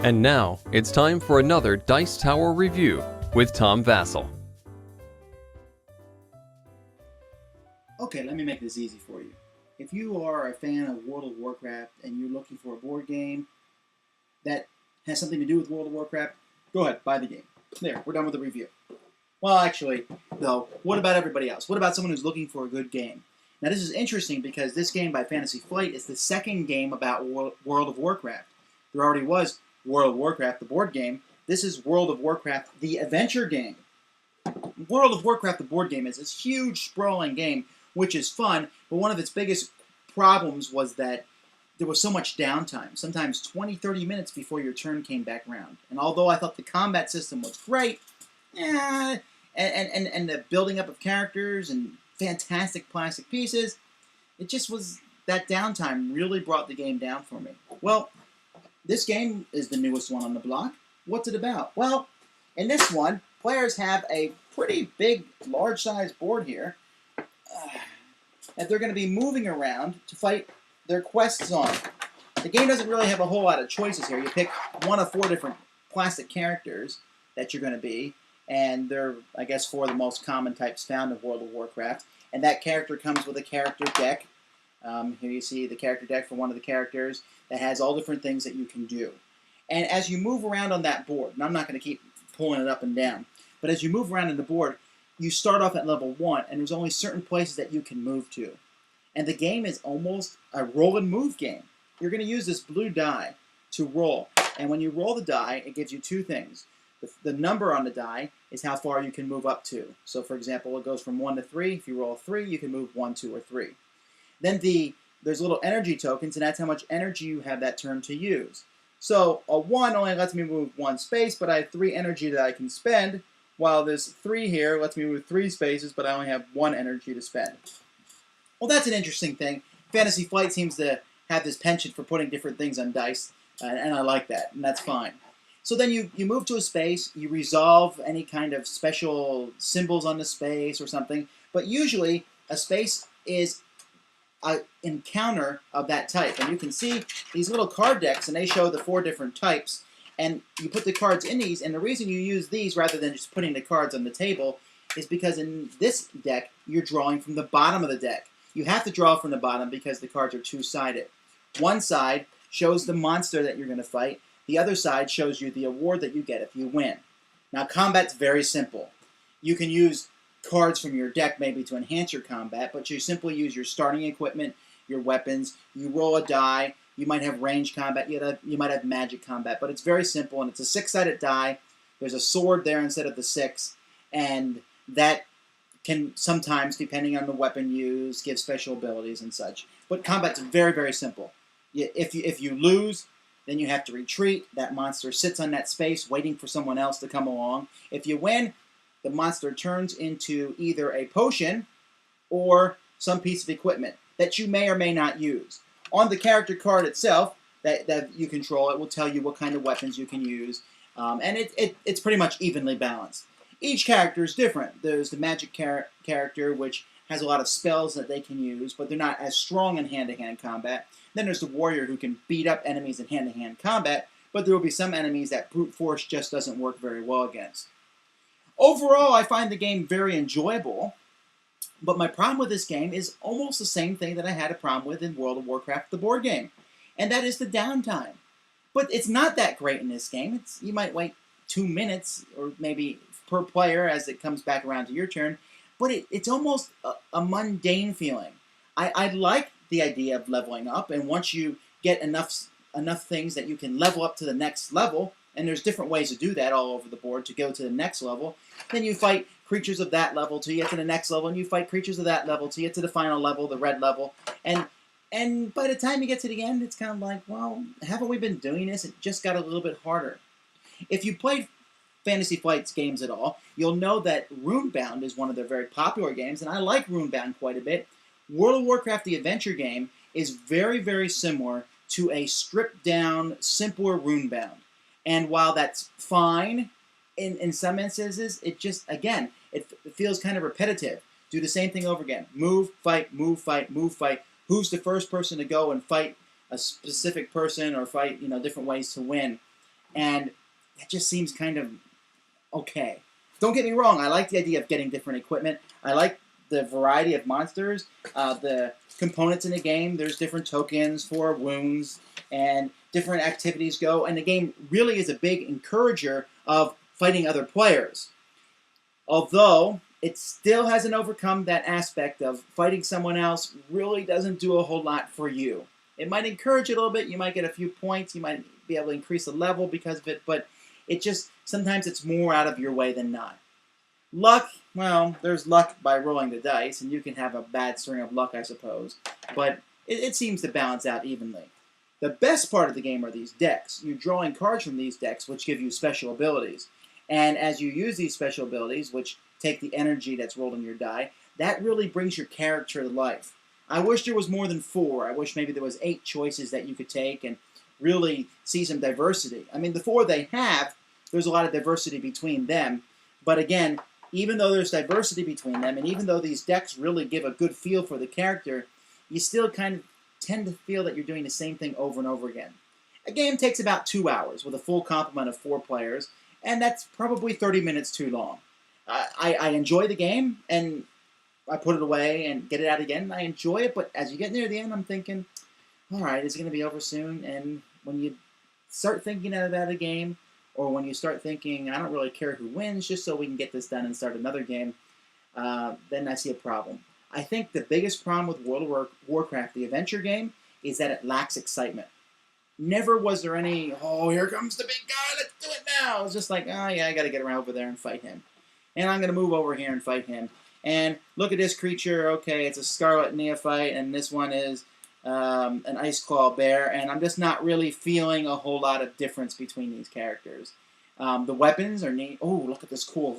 And now, it's time for another Dice Tower review with Tom Vasel. Okay, let me make this easy for you. If you are a fan of World of Warcraft and you're looking for a board game that has something to do with World of Warcraft, go ahead, buy the game. There, we're done with the review. Well, actually, though, what about everybody else? What about someone who's looking for a good game? Now, this is interesting because this game by Fantasy Flight is the second game about World of Warcraft. There already was World of Warcraft, the board game. This is World of Warcraft, the adventure game. World of Warcraft, the board game, is this huge, sprawling game, which is fun, but one of its biggest problems was that there was so much downtime, sometimes 20, 30 minutes before your turn came back around. And although I thought the combat system was great, and the building up of characters and fantastic plastic pieces, it just was, that downtime really brought the game down for me. Well, this game is the newest one on the block. What's it about? Well, in this one, players have a pretty big, large-sized board here that they're going to be moving around to fight their quests on. The game doesn't really have a whole lot of choices here. You pick one of 4 different plastic characters that you're going to be, and they're, I guess, 4 of the most common types found in World of Warcraft. And that character comes with a character deck. Here you see the character deck for one of the characters that has all different things that you can do. And as you move around on that board, and I'm not going to keep pulling it up and down, but as you move around in the board, you start off at level 1, and there's only certain places that you can move to. And the game is almost a roll and move game. You're going to use this blue die to roll. And when you roll the die, it gives you 2 things. The number on the die is how far you can move up to. So, for example, it goes from 1 to 3. If you roll 3, you can move 1, 2, or 3. Then there's little energy tokens, and that's how much energy you have that turn to use. So a 1 only lets me move 1 space, but I have 3 energy that I can spend, while this 3 here lets me move 3 spaces, but I only have 1 energy to spend. Well, that's an interesting thing. Fantasy Flight seems to have this penchant for putting different things on dice, and I like that, and that's fine. So then you move to a space, you resolve any kind of special symbols on the space or something, but usually a space is an encounter of that type. And you can see these little card decks, and they show the 4 different types, and you put the cards in these, and the reason you use these rather than just putting the cards on the table is because in this deck, you're drawing from the bottom of the deck. You have to draw from the bottom because the cards are 2-sided. One side shows the monster that you're going to fight. The other side shows you the award that you get if you win. Now, combat's very simple. You can use cards from your deck maybe to enhance your combat, but you simply use your starting equipment, your weapons, you roll a die, you might have ranged combat, you might have magic combat, but it's very simple, and it's a 6-sided die. There's a sword there instead of the 6, and that can sometimes, depending on the weapon used, give special abilities and such. But combat's very, very simple. If you lose, then you have to retreat. That monster sits on that space waiting for someone else to come along. If you win, the monster turns into either a potion or some piece of equipment that you may or may not use. On the character card itself that you control, it will tell you what kind of weapons you can use, and it's pretty much evenly balanced. Each character is different. There's the magic character, which has a lot of spells that they can use, but they're not as strong in hand-to-hand combat. Then there's the warrior who can beat up enemies in hand-to-hand combat, but there will be some enemies that brute force just doesn't work very well against. Overall, I find the game very enjoyable, but my problem with this game is almost the same thing that I had a problem with in World of Warcraft, the board game, and that is the downtime. But it's not that great in this game. You might wait 2 minutes, or maybe per player as it comes back around to your turn, but it's almost a mundane feeling. I like the idea of leveling up, and once you get enough things that you can level up to the next level, and there's different ways to do that all over the board to go to the next level, then you fight creatures of that level till you get to the next level, and you fight creatures of that level till you get to the final level, the red level, and by the time you get to the end, it's kind of like, well, haven't we been doing this? It just got a little bit harder. If you played Fantasy Flight's games at all, you'll know that Runebound is one of their very popular games, and I like Runebound quite a bit. World of Warcraft, the adventure game, is very, very similar to a stripped-down, simpler Runebound. And while that's fine in some instances, it just, again, it feels kind of repetitive. Do the same thing over again. Move, fight, move, fight, move, fight. Who's the first person to go and fight a specific person or fight, different ways to win. And that just seems kind of okay. Don't get me wrong, I like the idea of getting different equipment. I like the variety of monsters, the components in the game. There's different tokens for wounds and different activities go. And the game really is a big encourager of fighting other players. Although it still hasn't overcome that aspect of fighting someone else really doesn't do a whole lot for you. It might encourage it a little bit. You might get a few points. You might be able to increase the level because of it. But it just, sometimes it's more out of your way than not. Luck, well, there's luck by rolling the dice, and you can have a bad string of luck, I suppose. But it seems to balance out evenly. The best part of the game are these decks. You're drawing cards from these decks, which give you special abilities. And as you use these special abilities, which take the energy that's rolled in your die, that really brings your character to life. I wish there was more than 4. I wish maybe there was 8 choices that you could take and really see some diversity. I mean, the 4 they have, there's a lot of diversity between them. But again, even though there's diversity between them, and even though these decks really give a good feel for the character, you still kind of tend to feel that you're doing the same thing over and over again. A game takes about 2 hours with a full complement of 4 players, and that's probably 30 minutes too long. I enjoy the game, and I put it away and get it out again, and I enjoy it, but as you get near the end, I'm thinking, all right, is it going to be over soon? And when you start thinking about a game, or when you start thinking, I don't really care who wins, just so we can get this done and start another game, then I see a problem. I think the biggest problem with World of Warcraft, the adventure game, is that it lacks excitement. Never was there any, oh, here comes the big guy, let's do it now. It's just like, oh, yeah, I got to get around over there and fight him. And I'm going to move over here and fight him. And look at this creature, okay, it's a Scarlet Neophyte, and this one is an Ice Claw Bear, and I'm just not really feeling a whole lot of difference between these characters. The weapons are neat. Oh, look at this cool,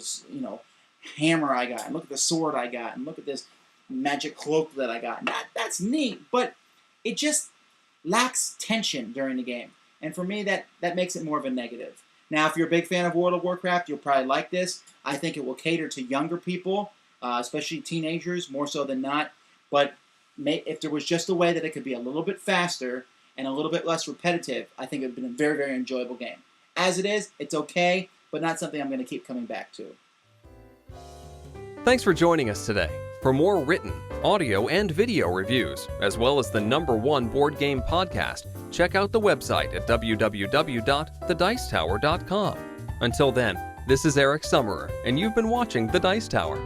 hammer I got, and look at the sword I got, and look at this magic cloak that I got. That's neat, but it just lacks tension during the game. And for me, that makes it more of a negative. Now, if you're a big fan of World of Warcraft, you'll probably like this. I think it will cater to younger people, especially teenagers, more so than not. But if there was just a way that it could be a little bit faster and a little bit less repetitive, I think it would have been a very, very enjoyable game. As it is, it's okay, but not something I'm going to keep coming back to. Thanks for joining us today. For more written, audio, and video reviews, as well as the #1 board game podcast, check out the website at www.thedicetower.com. Until then, this is Eric Summerer, and you've been watching The Dice Tower.